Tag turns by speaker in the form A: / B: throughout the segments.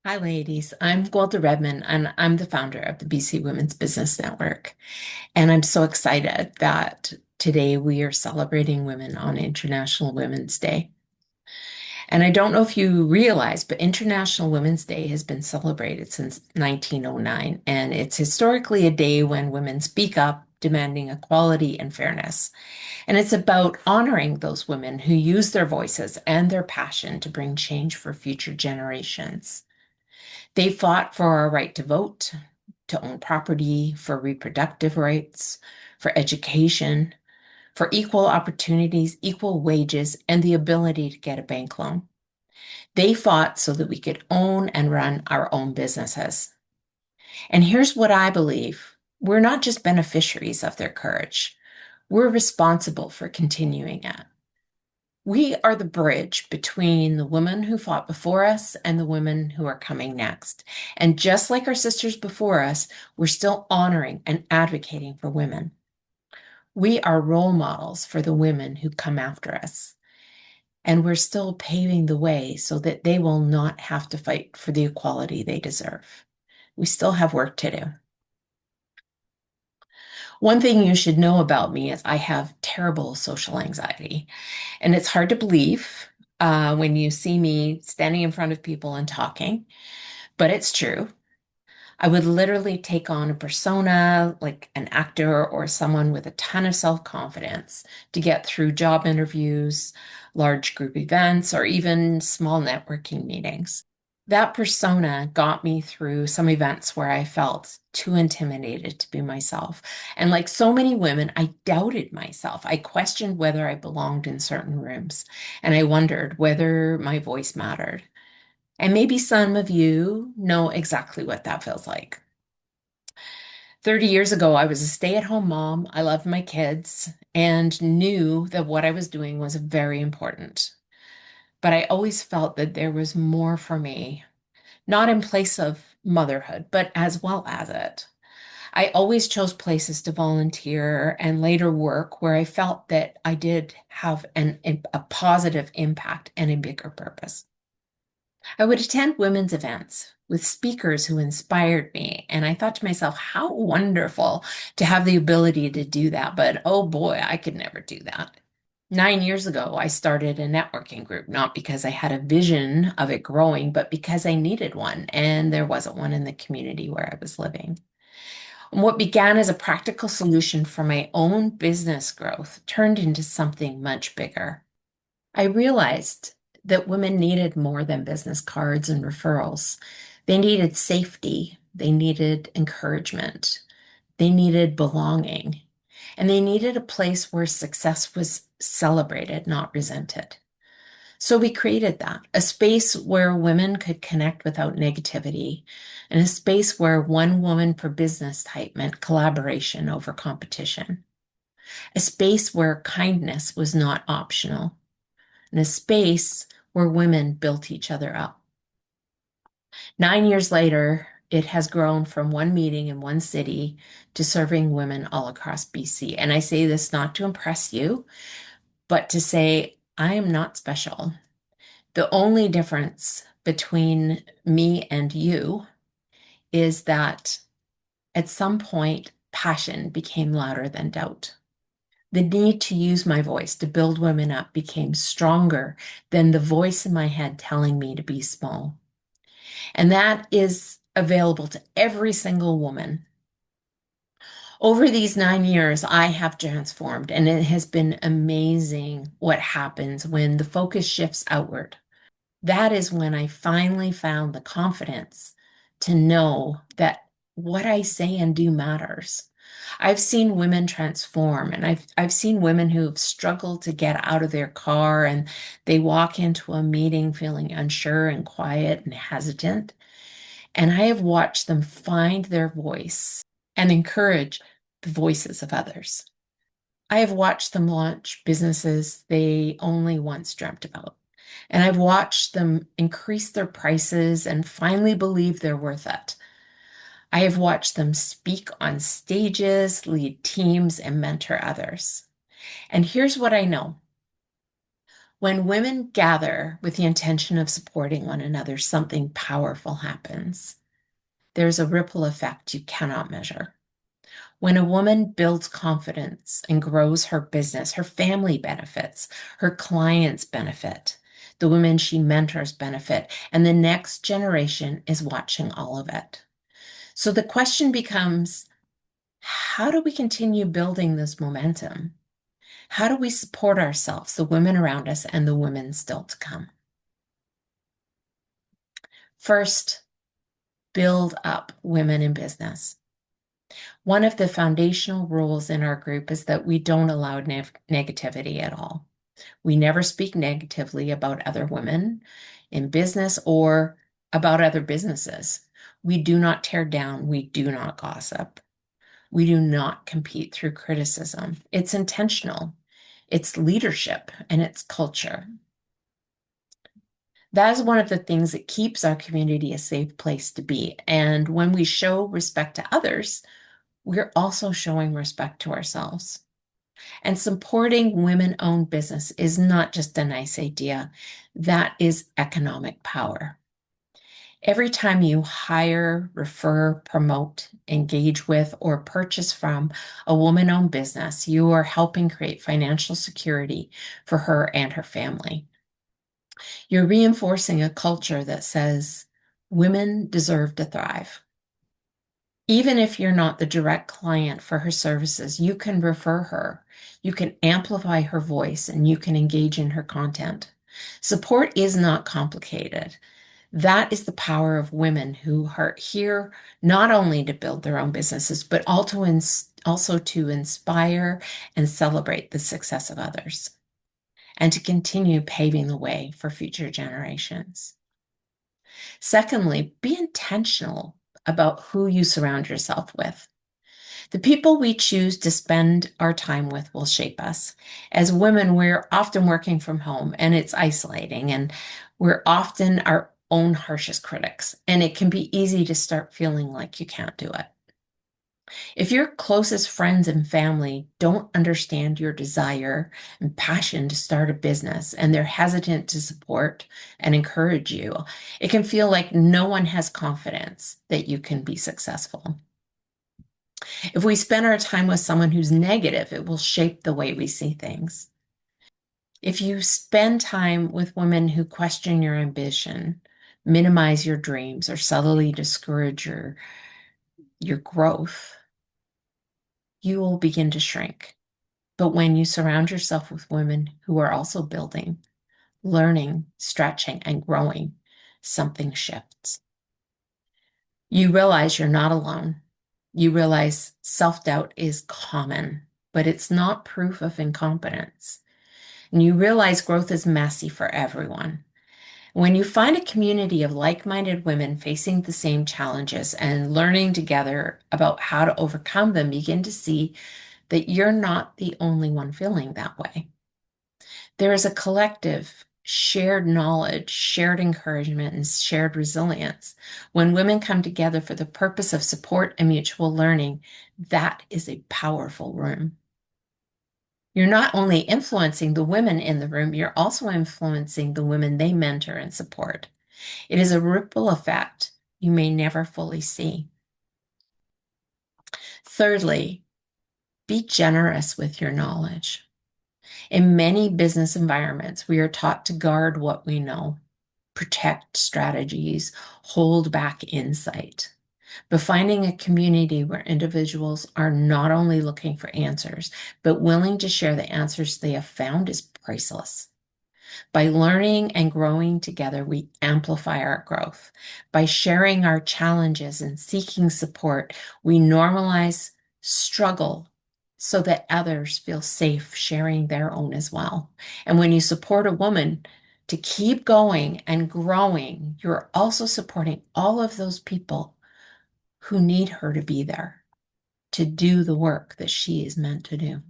A: Hi, ladies. I'm Gwilda Redman, and I'm the founder of the BC Women's Business Network. And I'm so excited that today we are celebrating women on International Women's Day. And I don't know if you realize, but International Women's Day has been celebrated since 1909. And it's historically a day when women speak up, demanding equality and fairness. And it's about honoring those women who use their voices and their passion to bring change for future generations. They fought for our right to vote, to own property, for reproductive rights, for education, for equal opportunities, equal wages, and the ability to get a bank loan. They fought so that we could own and run our own businesses. And here's what I believe: we're not just beneficiaries of their courage, we're responsible for continuing it. We are the bridge between the women who fought before us and the women who are coming next. And just like our sisters before us, we're still honoring and advocating for women. We are role models for the women who come after us. And we're still paving the way so that they will not have to fight for the equality they deserve. We still have work to do. One thing you should know about me is I have terrible social anxiety. And it's hard to believe when you see me standing in front of people and talking, but it's true. I would literally take on a persona like an actor or someone with a ton of self-confidence to get through job interviews, large group events, or even small networking meetings. That persona got me through some events where I felt too intimidated to be myself. And like so many women, I doubted myself. I questioned whether I belonged in certain rooms, and I wondered whether my voice mattered. And maybe some of you know exactly what that feels like. 30 years ago, I was a stay-at-home mom. I loved my kids and knew that what I was doing was very important. But I always felt that there was more for me, not in place of motherhood, but as well as it. I always chose places to volunteer and later work where I felt that I did have a positive impact and a bigger purpose. I would attend women's events with speakers who inspired me, and I thought to myself, how wonderful to have the ability to do that. But oh boy, I could never do that. 9 years ago, I started a networking group, not because I had a vision of it growing, but because I needed one, and there wasn't one in the community where I was living. And what began as a practical solution for my own business growth turned into something much bigger. I realized that women needed more than business cards and referrals. They needed safety, they needed encouragement, they needed belonging, and they needed a place where success was celebrated, not resented. So we created that, a space where women could connect without negativity, and a space where one woman per business type meant collaboration over competition, a space where kindness was not optional, and a space where women built each other up. 9 years later, it has grown from one meeting in one city to serving women all across BC. And I say this not to impress you, but to say I am not special. The only difference between me and you is that at some point, passion became louder than doubt. The need to use my voice to build women up became stronger than the voice in my head telling me to be small. And that is available to every single woman. Over these 9 years, I have transformed, and it has been amazing what happens when the focus shifts outward. That is when I finally found the confidence to know that what I say and do matters. I've seen women transform, and I've seen women who've struggled to get out of their car and they walk into a meeting feeling unsure and quiet and hesitant. And I have watched them find their voice and encourage the voices of others. I have watched them launch businesses they only once dreamt about. And I've watched them increase their prices and finally believe they're worth it. I have watched them speak on stages, lead teams, and mentor others. And here's what I know: When women gather with the intention of supporting one another, something powerful happens. There's a ripple effect you cannot measure. When a woman builds confidence and grows her business, her family benefits, her clients benefit, the women she mentors benefit, and the next generation is watching all of it. So the question becomes, how do we continue building this momentum? How do we support ourselves, the women around us, and the women still to come? First, build up women in business. One of the foundational rules in our group is that we don't allow negativity at all. We never speak negatively about other women in business or about other businesses. We do not tear down. We do not gossip. We do not compete through criticism. It's intentional. It's leadership and it's culture. That is one of the things that keeps our community a safe place to be. And when we show respect to others, we're also showing respect to ourselves. And supporting women-owned business is not just a nice idea. That is economic power. Every time you hire, refer, promote, engage with, or purchase from a woman-owned business, you are helping create financial security for her and her family. You're reinforcing a culture that says women deserve to thrive. Even if you're not the direct client for her services, you can refer her, you can amplify her voice, and you can engage in her content. Support is not complicated. That is the power of women who are here not only to build their own businesses, but also to inspire and celebrate the success of others, and to continue paving the way for future generations. Secondly, be intentional about who you surround yourself with. The people we choose to spend our time with will shape us. As women, we're often working from home and it's isolating, and we're often our own harshest critics, and it can be easy to start feeling like you can't do it. If your closest friends and family don't understand your desire and passion to start a business and they're hesitant to support and encourage you, it can feel like no one has confidence that you can be successful. If we spend our time with someone who's negative, it will shape the way we see things. If you spend time with women who question your ambition, minimize your dreams, or subtly discourage your growth, you will begin to shrink. But when you surround yourself with women who are also building, learning, stretching, and growing, something shifts. You realize you're not alone. You realize self-doubt is common, but it's not proof of incompetence. And you realize growth is messy for everyone. When you find a community of like-minded women facing the same challenges and learning together about how to overcome them, begin to see that you're not the only one feeling that way. There is a collective shared knowledge, shared encouragement, and shared resilience. When women come together for the purpose of support and mutual learning, that is a powerful room. You're not only influencing the women in the room, you're also influencing the women they mentor and support. It is a ripple effect you may never fully see. Thirdly, be generous with your knowledge. In many business environments, we are taught to guard what we know, protect strategies, hold back insight. But finding a community where individuals are not only looking for answers, but willing to share the answers they have found is priceless. By learning and growing together, we amplify our growth. By sharing our challenges and seeking support, we normalize struggle so that others feel safe sharing their own as well. And when you support a woman to keep going and growing, you're also supporting all of those people who need her to be there to do the work that she is meant to do.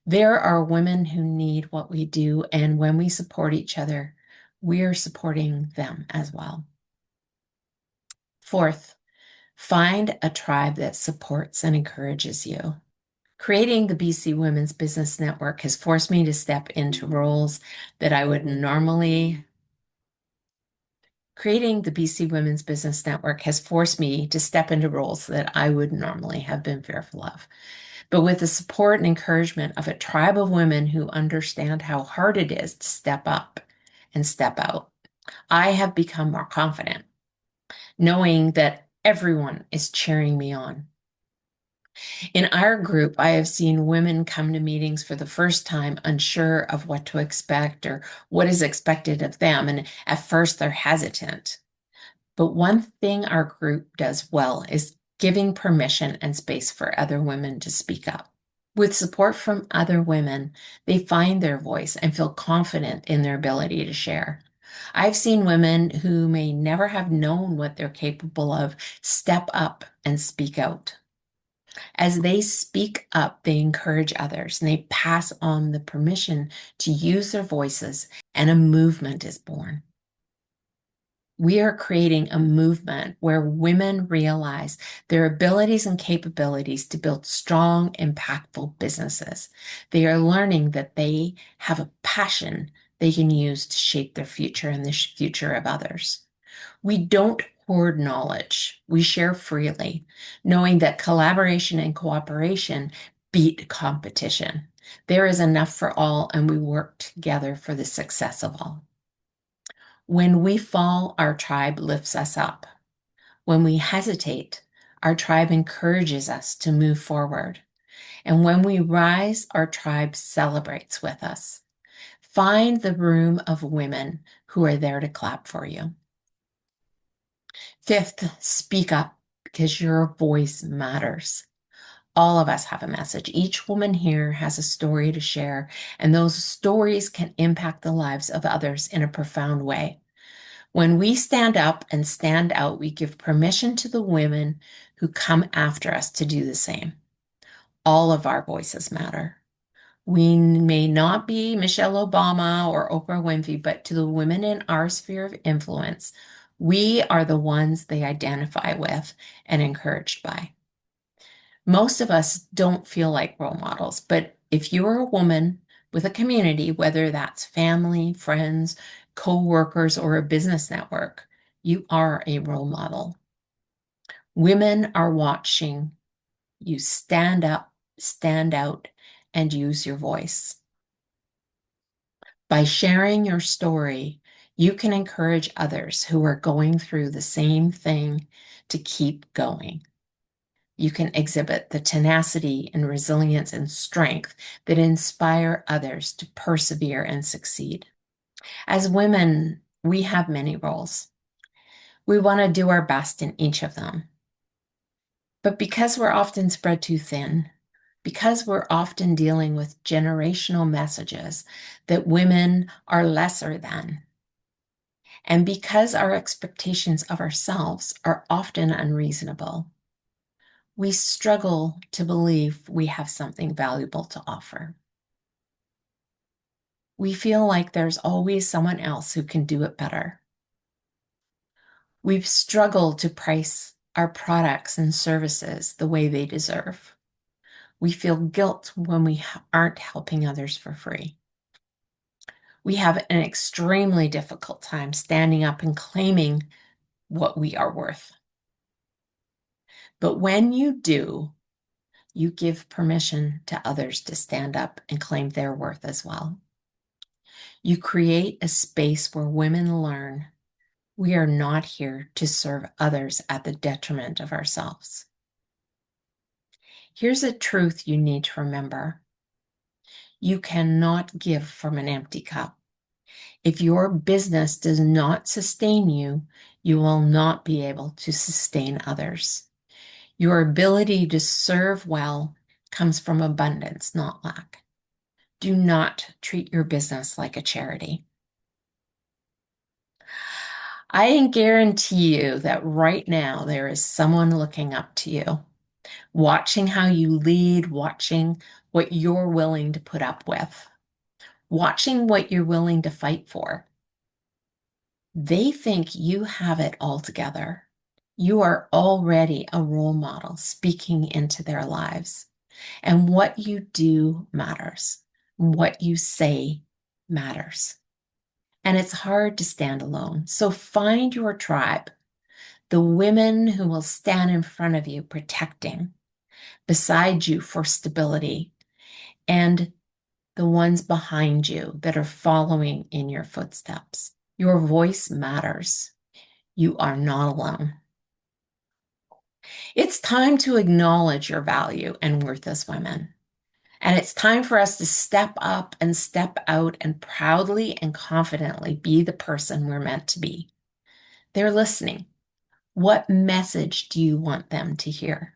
A: There are women who need what we do, and when we support each other, we're supporting them as well. Fourth, find a tribe that supports and encourages you. Creating the BC Women's Business Network has forced me to step into roles that I would normally Creating the BC Women's Business Network has forced me to step into roles that I would normally have been fearful of. But with the support and encouragement of a tribe of women who understand how hard it is to step up and step out, I have become more confident, knowing that everyone is cheering me on. In our group, I have seen women come to meetings for the first time unsure of what to expect or what is expected of them, and at first they're hesitant. But one thing our group does well is giving permission and space for other women to speak up. With support from other women, they find their voice and feel confident in their ability to share. I've seen women who may never have known what they're capable of step up and speak out. As they speak up, they encourage others and they pass on the permission to use their voices, and a movement is born. We are creating a movement where women realize their abilities and capabilities to build strong, impactful businesses. They are learning that they have a passion they can use to shape their future and the future of others. We don't hoard knowledge, we share freely, knowing that collaboration and cooperation beat competition. There is enough for all, and we work together for the success of all. When we fall, our tribe lifts us up. When we hesitate, our tribe encourages us to move forward. And when we rise, our tribe celebrates with us. Find the room of women who are there to clap for you. Fifth, speak up because your voice matters. All of us have a message. Each woman here has a story to share, and those stories can impact the lives of others in a profound way. When we stand up and stand out, we give permission to the women who come after us to do the same. All of our voices matter. We may not be Michelle Obama or Oprah Winfrey, but to the women in our sphere of influence, we are the ones they identify with and encouraged by. Most of us don't feel like role models, but if you're a woman with a community, whether that's family, friends, co-workers, or a business network, you are a role model. Women are watching you stand up, stand out, and use your voice. By sharing your story, you can encourage others who are going through the same thing to keep going. You can exhibit the tenacity and resilience and strength that inspire others to persevere and succeed. As women, we have many roles. We want to do our best in each of them. But because we're often spread too thin, because we're often dealing with generational messages that women are lesser than, and because our expectations of ourselves are often unreasonable, we struggle to believe we have something valuable to offer. We feel like there's always someone else who can do it better. We've struggled to price our products and services the way they deserve. We feel guilt when we aren't helping others for free. We have an extremely difficult time standing up and claiming what we are worth. But when you do, you give permission to others to stand up and claim their worth as well. You create a space where women learn we are not here to serve others at the detriment of ourselves. Here's a truth you need to remember. You cannot give from an empty cup. If your business does not sustain you, you will not be able to sustain others. Your ability to serve well comes from abundance, not lack. Do not treat your business like a charity. I guarantee you that right now there is someone looking up to you, watching how you lead, watching what you're willing to put up with, watching what you're willing to fight for. They think you have it all together. You are already a role model speaking into their lives. And what you do matters. What you say matters. And it's hard to stand alone. So find your tribe, the women who will stand in front of you protecting, beside you for stability, and the ones behind you that are following in your footsteps. Your voice matters. You are not alone. It's time to acknowledge your value and worth as women. And it's time for us to step up and step out and proudly and confidently be the person we're meant to be. They're listening. What message do you want them to hear?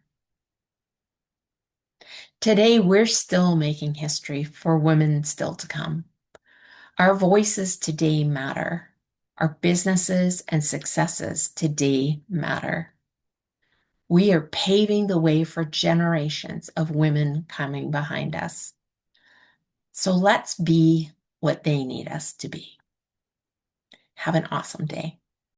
A: Today, we're still making history for women still to come. Our voices today matter. Our businesses and successes today matter. We are paving the way for generations of women coming behind us. So let's be what they need us to be. Have an awesome day.